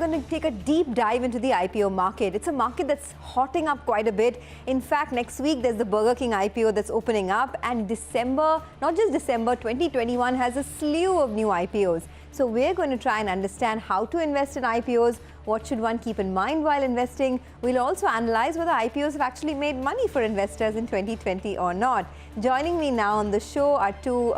We're going to take a deep dive into the IPO market. It's a market that's hotting up quite a bit. In fact, next week there's the Burger King IPO that's opening up, and December, not just December, 2021 has a slew of new IPOs. So we're going to try and understand how to invest in IPOs, what should one keep in mind while investing. We'll also analyze whether IPOs have actually made money for investors in 2020 or not. Joining me now on the show are two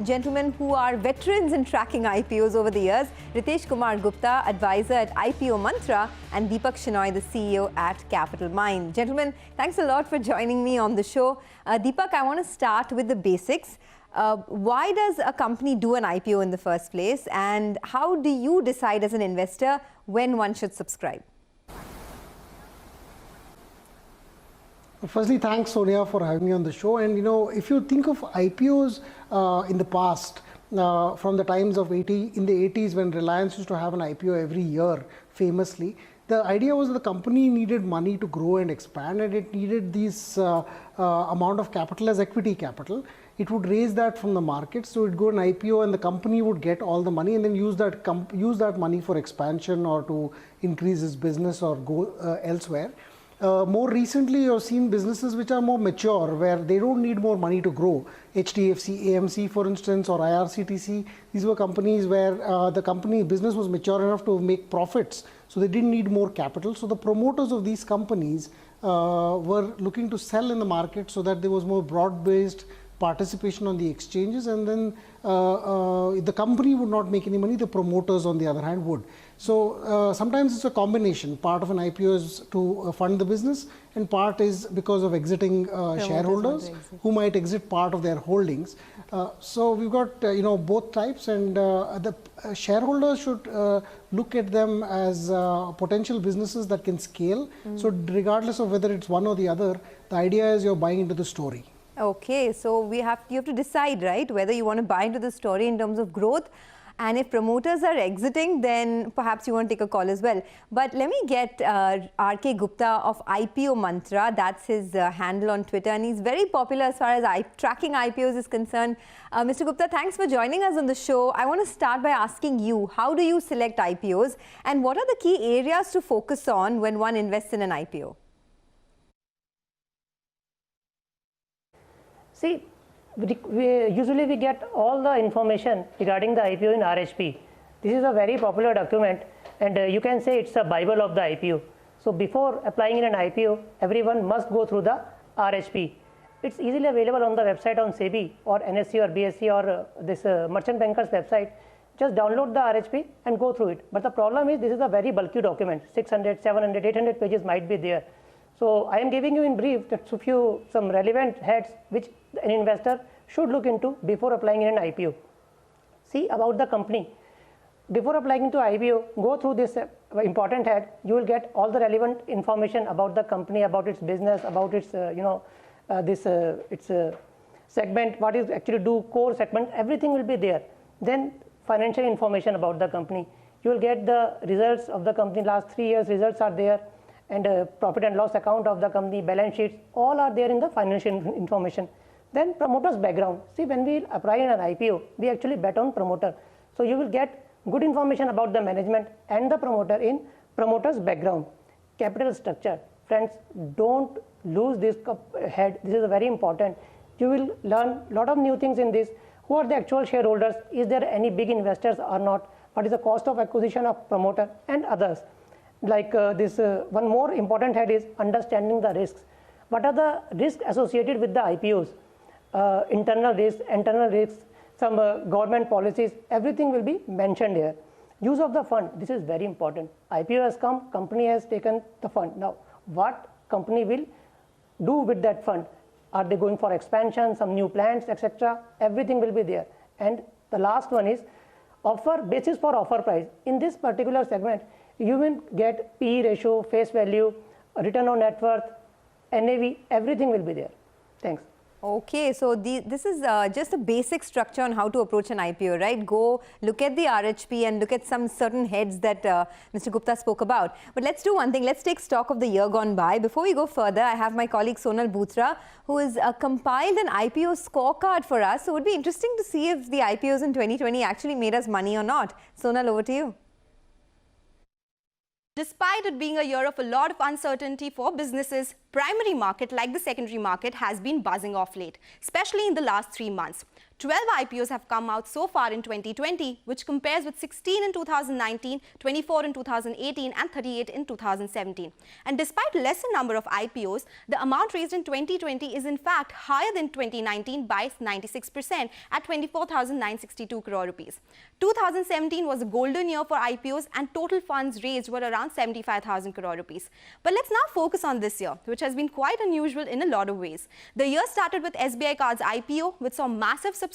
gentlemen who are veterans in tracking IPOs over the years. Ritesh Kumar Gupta, advisor at IPO Mantra, and Deepak Shenoy, the CEO at Capital Mind. Gentlemen, thanks a lot for joining me on the show. Deepak, I want to start with the basics. Why does a company do an IPO in the first place, and how do you decide as an investor when one should subscribe? Firstly, thanks Sonia for having me on the show. And if you think of IPOs in the past, from the times of in the 80s when Reliance used to have an IPO every year, famously, the idea was that the company needed money to grow and expand, and it needed this amount of capital as equity capital. It would raise that from the market, so it would go an IPO, and the company would get all the money and then use that money for expansion or to increase its business or go elsewhere. More recently, you've seen businesses which are more mature, where they don't need more money to grow. HDFC, AMC, for instance, or IRCTC, these were companies where the company business was mature enough to make profits, so they didn't need more capital. So the promoters of these companies were looking to sell in the market so that there was more broad-based participation on the exchanges, and then the company would not make any money, the promoters on the other hand would. So sometimes it's a combination. Part of an IPO is to fund the business, and part is because of exiting shareholders who might exit part of their holdings. So we've got both types, and the shareholders should look at them as potential businesses that can scale. So regardless of whether it's one or the other, the idea is you're buying into the story. Okay, so you have to decide, right, whether you want to buy into the story in terms of growth, and if promoters are exiting, then perhaps you want to take a call as well. But let me get RK Gupta of IPO Mantra. That's his handle on Twitter, and he's very popular as far as tracking IPOs is concerned. Mr. Gupta, thanks for joining us on the show. I want to start by asking you, how do you select IPOs, and what are the key areas to focus on when one invests in an IPO? See, usually we get all the information regarding the IPO in RHP. This is a very popular document, and you can say it's a Bible of the IPO. So before applying in an IPO, everyone must go through the RHP. It's easily available on the website on SEBI or NSE or BSE or this merchant banker's website. Just download the RHP and go through it. But the problem is this is a very bulky document. 600, 700, 800 pages might be there. So I am giving you in brief that some relevant heads which an investor should look into before applying in an IPO. See about the company. Before applying into IPO, go through this important head. You will get all the relevant information about the company, about its business, about its its segment, what is actually do, core segment. Everything will be there. Then financial information about the company. You will get the results of the company. Last 3 years results are there, and profit and loss account of the company, balance sheets, all are there in the financial information. Then promoter's background. See, when we apply in an IPO, we actually bet on promoter. So you will get good information about the management and the promoter in promoter's background. Capital structure. Friends, don't lose this head. This is very important. You will learn a lot of new things in this. Who are the actual shareholders? Is there any big investors or not? What is the cost of acquisition of promoter and others? Like one more important head is understanding the risks. What are the risks associated with the IPOs? Internal risks, some government policies, everything will be mentioned here. Use of the fund, this is very important. IPO has come, company has taken the fund. Now, what company will do with that fund? Are they going for expansion, some new plans, etc.? Everything will be there. And the last one is basis for offer price. In this particular segment, you will get PE ratio, face value, return on net worth, NAV, everything will be there. Thanks. Okay, so this is just a basic structure on how to approach an IPO, right? Go look at the RHP and look at some certain heads that Mr. Gupta spoke about. But let's do one thing. Let's take stock of the year gone by. Before we go further, I have my colleague Sonal Bhutra, who has compiled an IPO scorecard for us. So it would be interesting to see if the IPOs in 2020 actually made us money or not. Sonal, over to you. Despite it being a year of a lot of uncertainty for businesses, primary market like the secondary market has been buzzing off late, especially in the last 3 months. 12 IPOs have come out so far in 2020, which compares with 16 in 2019, 24 in 2018 and 38 in 2017. And despite lesser number of IPOs, the amount raised in 2020 is in fact higher than 2019 by 96% at 24,962 crore rupees. 2017 was a golden year for IPOs and total funds raised were around 75,000 crore rupees. But let's now focus on this year, which has been quite unusual in a lot of ways. The year started with SBI Cards IPO, which saw massive subscription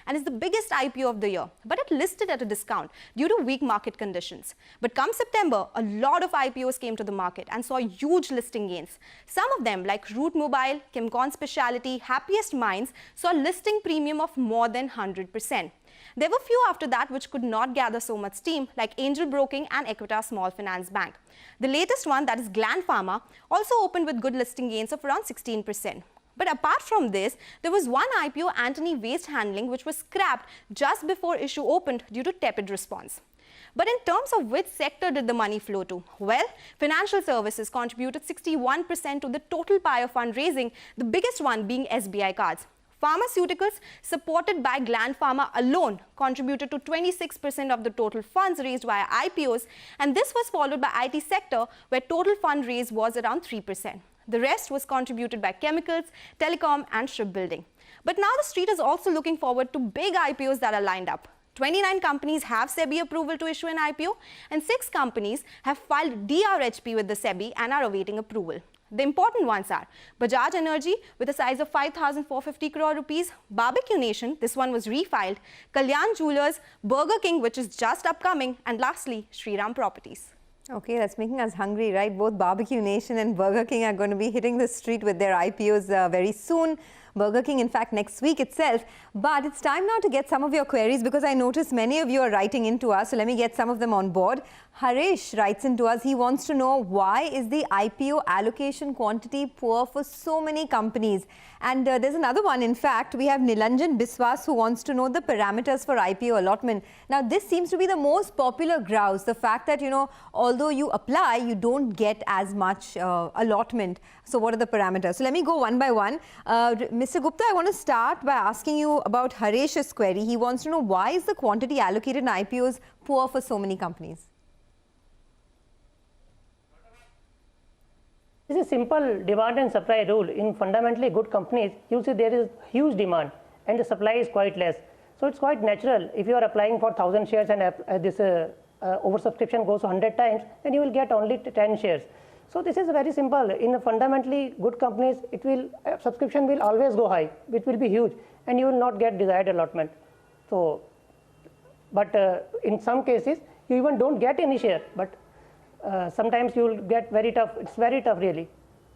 and is the biggest IPO of the year, but it listed at a discount due to weak market conditions. But come September, a lot of IPOs came to the market and saw huge listing gains. Some of them like Route Mobile, Kimcon Speciality, Happiest Minds saw listing premium of more than 100%. There were few after that which could not gather so much steam, like Angel Broking and Equitas Small Finance Bank. The latest one, that is Gland Pharma, also opened with good listing gains of around 16%. But apart from this, there was one IPO, Antony Waste Handling, which was scrapped just before issue opened due to tepid response. But in terms of which sector did the money flow to? Well, financial services contributed 61% to the total pie of fundraising, the biggest one being SBI Cards. Pharmaceuticals, supported by Gland Pharma alone, contributed to 26% of the total funds raised via IPOs, and this was followed by IT sector, where total fund raised was around 3%. The rest was contributed by chemicals, telecom, and shipbuilding. But now the street is also looking forward to big IPOs that are lined up. 29 companies have SEBI approval to issue an IPO, and 6 companies have filed DRHP with the SEBI and are awaiting approval. The important ones are Bajaj Energy with a size of 5,450 crore rupees, Barbecue Nation, this one was refiled, Kalyan Jewelers, Burger King, which is just upcoming, and lastly, Shriram Properties. Okay, that's making us hungry, right? Both Barbecue Nation and Burger King are going to be hitting the street with their IPOs very soon. Burger King, in fact, next week itself. But it's time now to get some of your queries, because I notice many of you are writing into us. So let me get some of them on board. Harish writes into us. He wants to know, why is the IPO allocation quantity poor for so many companies? And there's another one. In fact, we have Nilanjan Biswas, who wants to know the parameters for IPO allotment. Now, this seems to be the most popular grouse, the fact that, you know, although you apply, you don't get as much allotment. So what are the parameters? So let me go one by one. Mr. Gupta, I want to start by asking you about Harish's query. He wants to know, why is the quantity allocated in IPOs poor for so many companies? This is a simple demand and supply rule. In fundamentally good companies, you see there is huge demand and the supply is quite less. So it's quite natural. If you are applying for 1,000 shares and this oversubscription goes 100 times, then you will get only 10 shares. So this is very simple. In fundamentally good companies, it will subscription will always go high, which will be huge, and you will not get desired allotment. So, but in some cases, you even don't get any share. But sometimes you will get very tough. It's very tough, really.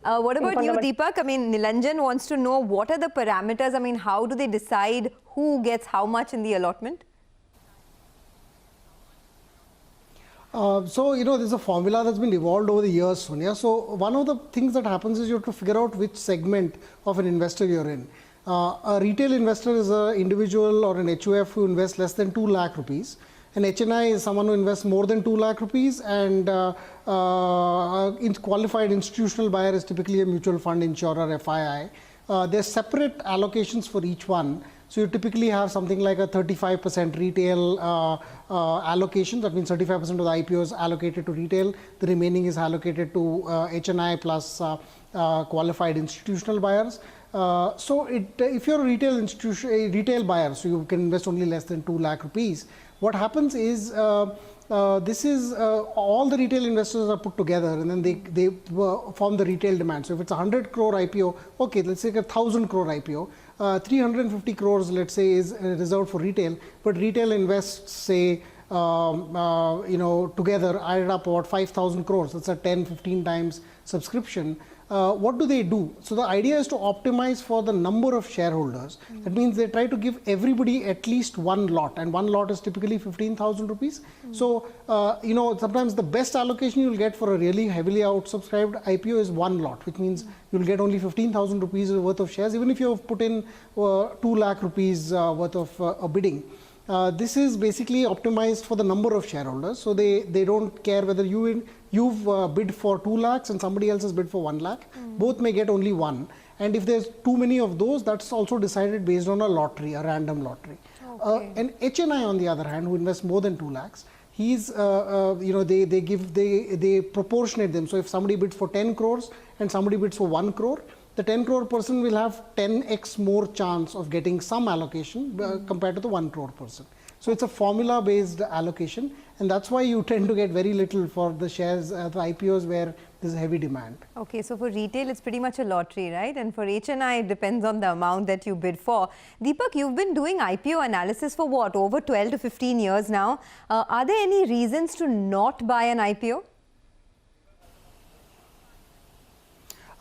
What about you, Deepak? I mean, Nilanjan wants to know, what are the parameters? I mean, how do they decide who gets how much in the allotment? So, you know, there's a formula that's been evolved over the years, Sonia. So, one of the things that happens is you have to figure out which segment of an investor you're in. A retail investor is an individual or an HUF who invests less than 2 lakh rupees. An HNI is someone who invests more than 2 lakh rupees, and qualified institutional buyer is typically a mutual fund, insurer, FII. There's separate allocations for each one. So you typically have something like a 35% retail allocation. That means 35% of the IPOs allocated to retail. The remaining is allocated to HNI plus qualified institutional buyers. So if you're a retail buyer, so you can invest only less than 2 lakh rupees. What happens is this is all the retail investors are put together, and then they form the retail demand. So if it's a 100 crore IPO, okay, let's take a 1,000 crore IPO. 350 crores, let's say, is reserved for retail, but retail invests, say, together added up about 5,000 crores. That's a 10-15 times subscription. What do they do? So the idea is to optimize for the number of shareholders. That means they try to give everybody at least one lot, and one lot is typically 15,000 rupees. So, sometimes the best allocation you'll get for a really heavily outsubscribed IPO is one lot, which means you'll get only 15,000 rupees worth of shares, even if you have put in 2 lakh rupees worth of a bidding. This is basically optimized for the number of shareholders. So they don't care whether you've bid for 2 lakhs and somebody else has bid for 1 lakh. Both may get only one. And if there's too many of those, that's also decided based on a lottery, a random lottery. Okay. An HNI, on the other hand, who invests more than 2 lakhs, he's, they proportionate them. So if somebody bids for 10 crores and somebody bids for 1 crore, the 10 crore person will have 10x more chance of getting some allocation compared to the 1 crore person. So it's a formula based allocation, and that's why you tend to get very little for the shares, the IPOs where there's heavy demand. Okay, so for retail, it's pretty much a lottery, right? And for HNI, it depends on the amount that you bid for. Deepak, you've been doing IPO analysis for what, over 12 to 15 years now. Are there any reasons to not buy an IPO?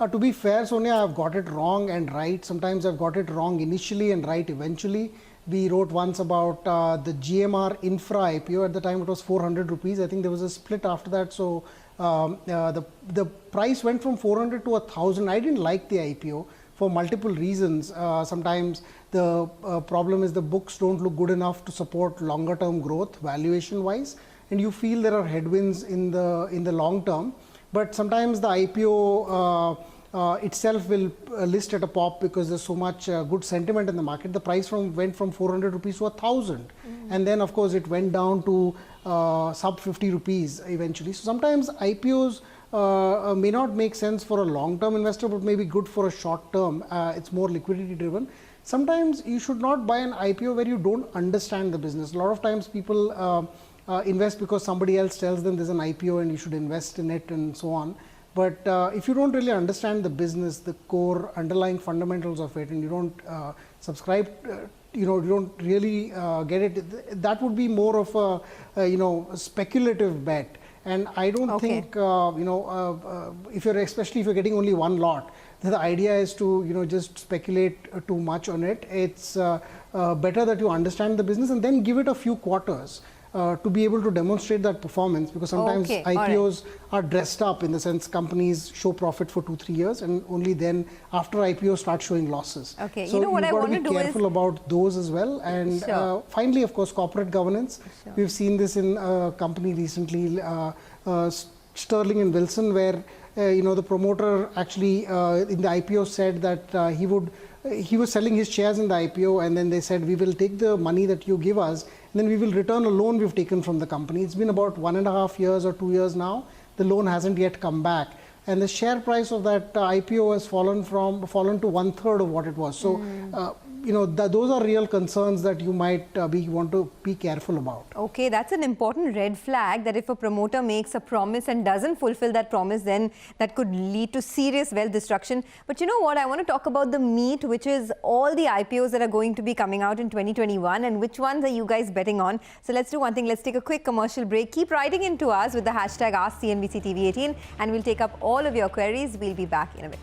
To be fair, Sonia, I've got it wrong and right. Sometimes I've got it wrong initially and right eventually. We wrote once about the GMR Infra IPO. At the time, it was 400 rupees. I think there was a split after that. So the price went from 400 to 1,000. I didn't like the IPO for multiple reasons. Sometimes the problem is the books don't look good enough to support longer term growth valuation wise, and you feel there are headwinds in the long term. But sometimes the IPO itself will list at a pop because there's so much good sentiment in the market. The price went from 400 rupees to 1,000, and then of course it went down to sub 50 rupees eventually. So sometimes IPOs may not make sense for a long-term investor, but may be good for a short term. It's more liquidity driven. Sometimes you should not buy an IPO where you don't understand the business. A lot of times people invest because somebody else tells them there's an IPO and you should invest in it and so on. But if you don't really understand the business, the core underlying fundamentals of it, and you don't subscribe, you don't really get it, that would be more of a speculative bet. And I don't think especially if you're getting only one lot, the idea is to just speculate too much on it. It's better that you understand the business and then give it a few quarters to be able to demonstrate that performance, because sometimes IPOs are dressed up, in the sense companies show profit for 2-3 years and only then after IPO start showing losses. Okay, so what I want to do is be careful about those as well. And finally, of course, corporate governance. We've seen this in a company recently, Sterling and Wilson, where the promoter actually in the IPO said that he was selling his shares in the IPO, and then they said, we will take the money that you give us and then we will return a loan we've taken from the company. It's been about 1.5 years or 2 years now. The loan hasn't yet come back, and the share price of that IPO has fallen to 1/3 of what it was. So those are real concerns that you might want to be careful about. Okay, that's an important red flag, that if a promoter makes a promise and doesn't fulfill that promise, then that could lead to serious wealth destruction. But you know what, I want to talk about the meat, which is all the IPOs that are going to be coming out in 2021, and which ones are you guys betting on? So let's do one thing, let's take a quick commercial break. Keep writing into us with the hashtag AskCNBCTV18 and we'll take up all of your queries. We'll be back in a bit.